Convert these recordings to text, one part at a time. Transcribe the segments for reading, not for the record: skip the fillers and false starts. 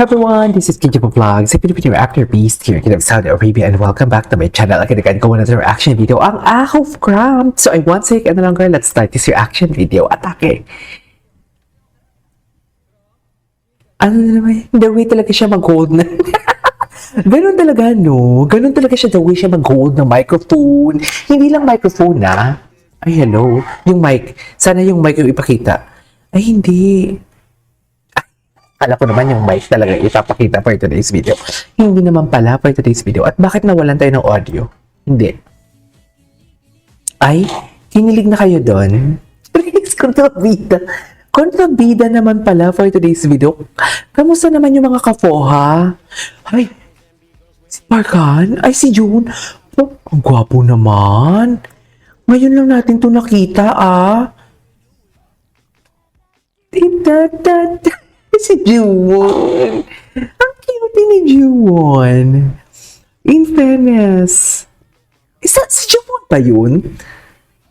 Hi everyone, this is Kinjip Vlogs, a Filipino actor beast here in Saudi Arabia, and welcome back to my channel. Again, ko another reaction video, ang Aho of Cramp. So I want to take ano lang girl, let's start this reaction video. Atake! Ano na naman, the way talaga siya mag-hold na. Ganun talaga, no? Ganun talaga siya, the way siya mag-hold ng microphone. Hindi lang microphone, na. Ay, hello. Yung mic. Sana yung mic yung ipakita. Ay, hindi. Akala ko naman yung mic talaga ipapakita for today's video. Hindi naman pala for today's video. At bakit nawalan tayo ng audio? Hindi. Ay, kinilig na kayo doon? Please, kontrabida. Kontrabida naman pala for today's video. Kamusta naman yung mga kafoha? Ay, si Parkan? Ay, si June? Oh, ang gwapo naman. Ngayon lang natin to nakita, ah. Si June. Ang cute ni June. In fairness. Is that si June ba yun?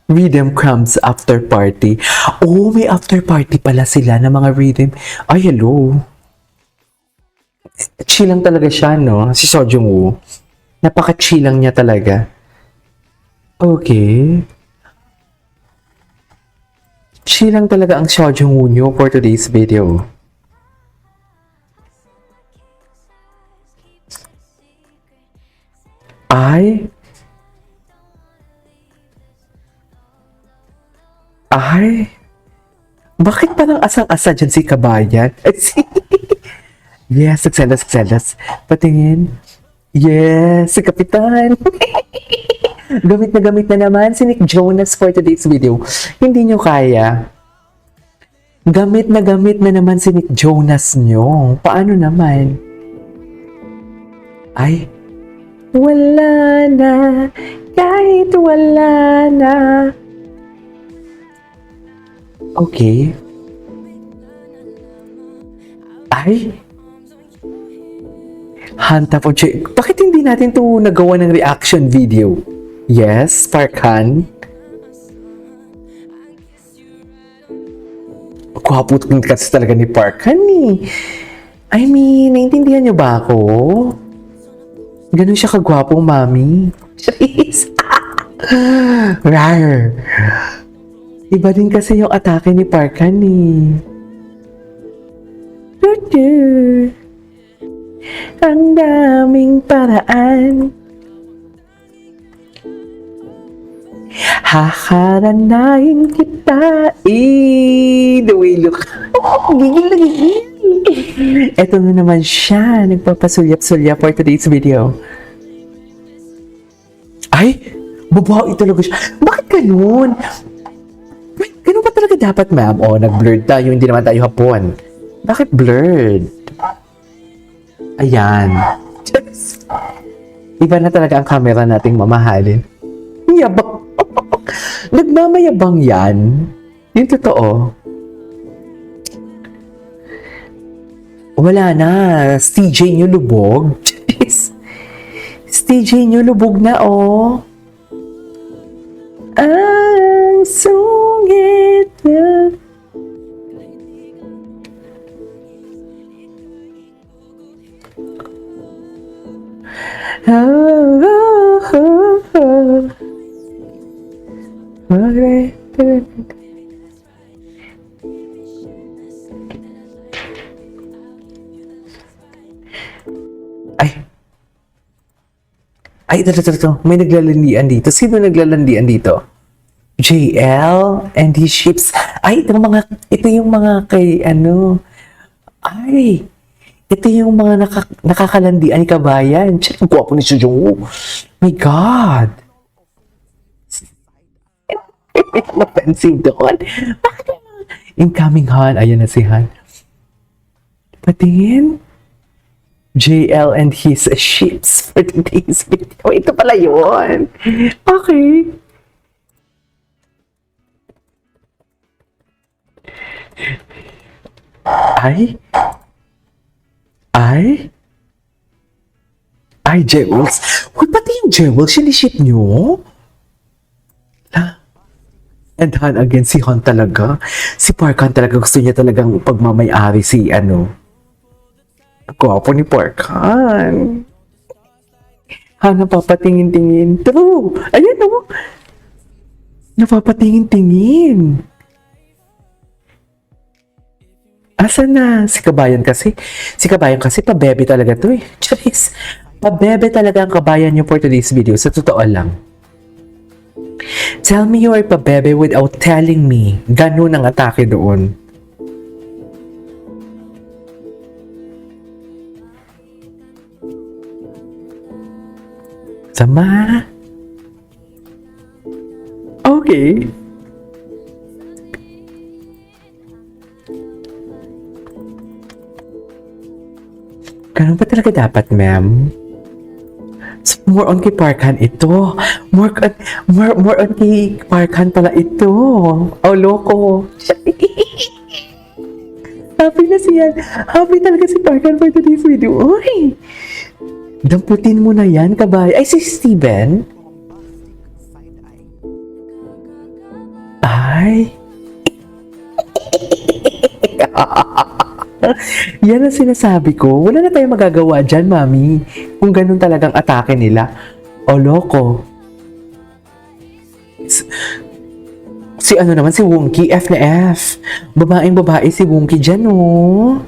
Rhythm Crumbs after party. Oh, may after party pala sila ng mga rhythm. Ay, hello. Chill lang talaga siya, no? Si So Jung Woo. Napaka-chill lang niya talaga. Okay. Chill lang talaga ang So Jung Woo nyo for today's video. Ay, bakit parang asang-asa dyan si Kabayan? Yes, nagselas. Patingin. Yes, si Kapitan. Gamit na naman si Nick Jonas for today's video. Hindi nyo kaya. Gamit na naman si Nick Jonas nyo. Paano naman? Ay, wala na, kahit wala na. Okay. Ay. Hanta po, bakit hindi natin to nagawa ng reaction video? Yes, Parkan. Gwapo kasi talaga ni Parkan eh. I mean, naintindihan niyo ba ako? Ganun siya kagwapo, mami. Jeez. Rar. Iba din kasi yung atake ni Parkan eh. Ang daming paraan. Haharanayin kita. The way look. Gigil. Eto na naman siya, nagpapasulyap-sulyap for today's video. Ay, babae talaga siya. Bakit ganun? Ganun ba talaga dapat, ma'am? O, nag-blurred tayo, hindi naman tayo hapon. Bakit blurred? Ayan. Iba na talaga ang camera nating mamahalin. Yabang. Nagmamayabang yan. Yung totoo. Wala na. TJ nyo lubog. TJ nyo lubog na, oh. Ang sungit na. Ay, ito. May naglalandian dito. Sino naglalandian dito? JL and his ships. Ay, ito yung mga kay, Ay, ito yung mga nakakalandian ni Kabayan. Ang gwapo ni Si Jung Woo. My God. Offensive doon. Bakit incoming Han? Ayan na si Han. Patingin. JL and his ships for today's video. Ito pala yun. Okay. Ay, Jewels. Uy, pati yung Jewels, siniship nyo? And Han again, si Han talaga. Si Parkan talaga, gusto niya talagang pagmamay-ari si Gwapo ni Parkan. Ha, napapatingin-tingin. True! Ayan o! Napapatingin-tingin. Asa na? Si Kabayan kasi. Si Kabayan kasi, pabebe talaga to eh. Charis. Pabebe talaga ang Kabayan niyo for today's video. Sa totoo lang. Tell me you are pabebe without telling me. Ganun ang atake doon. Sama. Okay. Ganun ba talaga dapat, ma'am? So, more on kay Parkhan ito. More on kay Parkhan pala ito. Oh, loko. Happy na siya. Happy talaga si Parkhan for today's video. Uy! Damputin mo na yan, kabay. Ay, si Steven? Ay. Yan ang sinasabi ko. Wala na tayong magagawa dyan, mami. Kung ganun talagang atake nila. O, loko. Si ano naman, si Wonky, F na F. Babaeng babae si Wonky dyan, oh.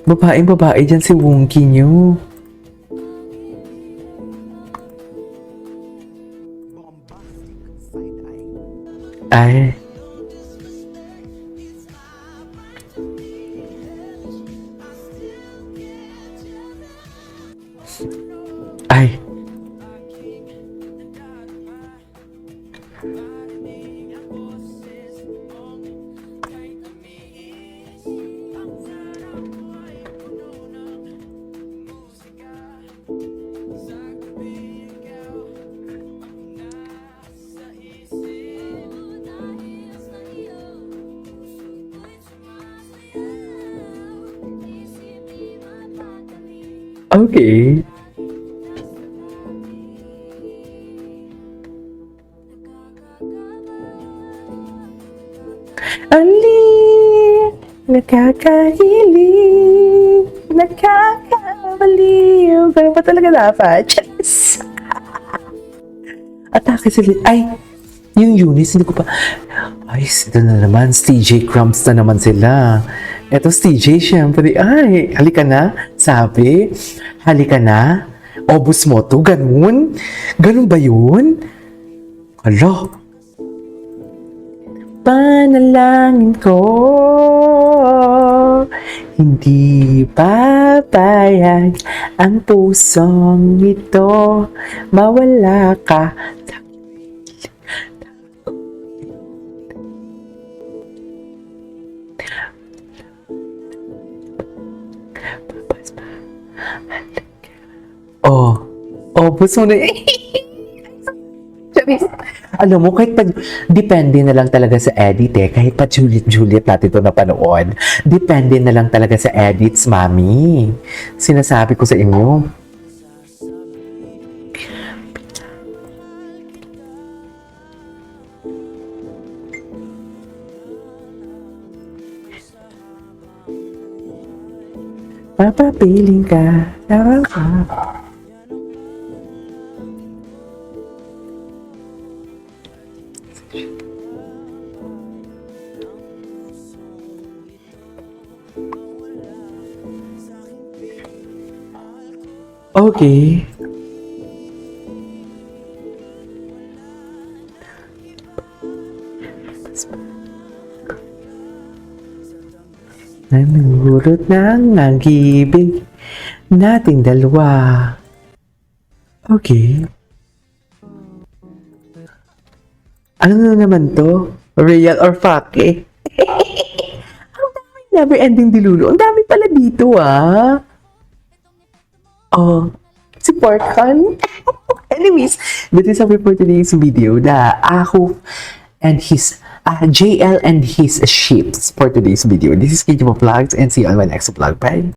Babaeng babae dyan si Wonky nyo. Ay. Ay. Okay. Ali, nakakahiling, nakakabaliw. Ganun pa talaga dapat. Yes. Atake sila. Ay, yung Eunice, hindi ko pa. Ay, ito na naman. TJ Crumbs na naman sila. Eto, TJ, syempre. Ay, halika na. Sabi, halika na. Obus mo to. Ganun? Ganun ba yun? Hala. Panalangin ko, hindi papayag ang pusong ito, mawala ka. Puso na Alam mo, kahit pa, depende na lang talaga sa edit eh. Kahit pa Juliet natin ito napanood. Depende na lang talaga sa edits, mami. Sinasabi ko sa inyo. Papapiling ka. Tama ka. Okay. Nanurot ng pag-ibig nating dalawa. Okay. Ano na naman to? Real or fake? Ang daming never-ending dilulo. Ang dami pala dito, ah. Oh, si Parkhan. Anyways, that is how we for today's video. The Ahuf and his JL and his ships for today's video. This is KJ Vlogs and see you on my next vlog. Bye.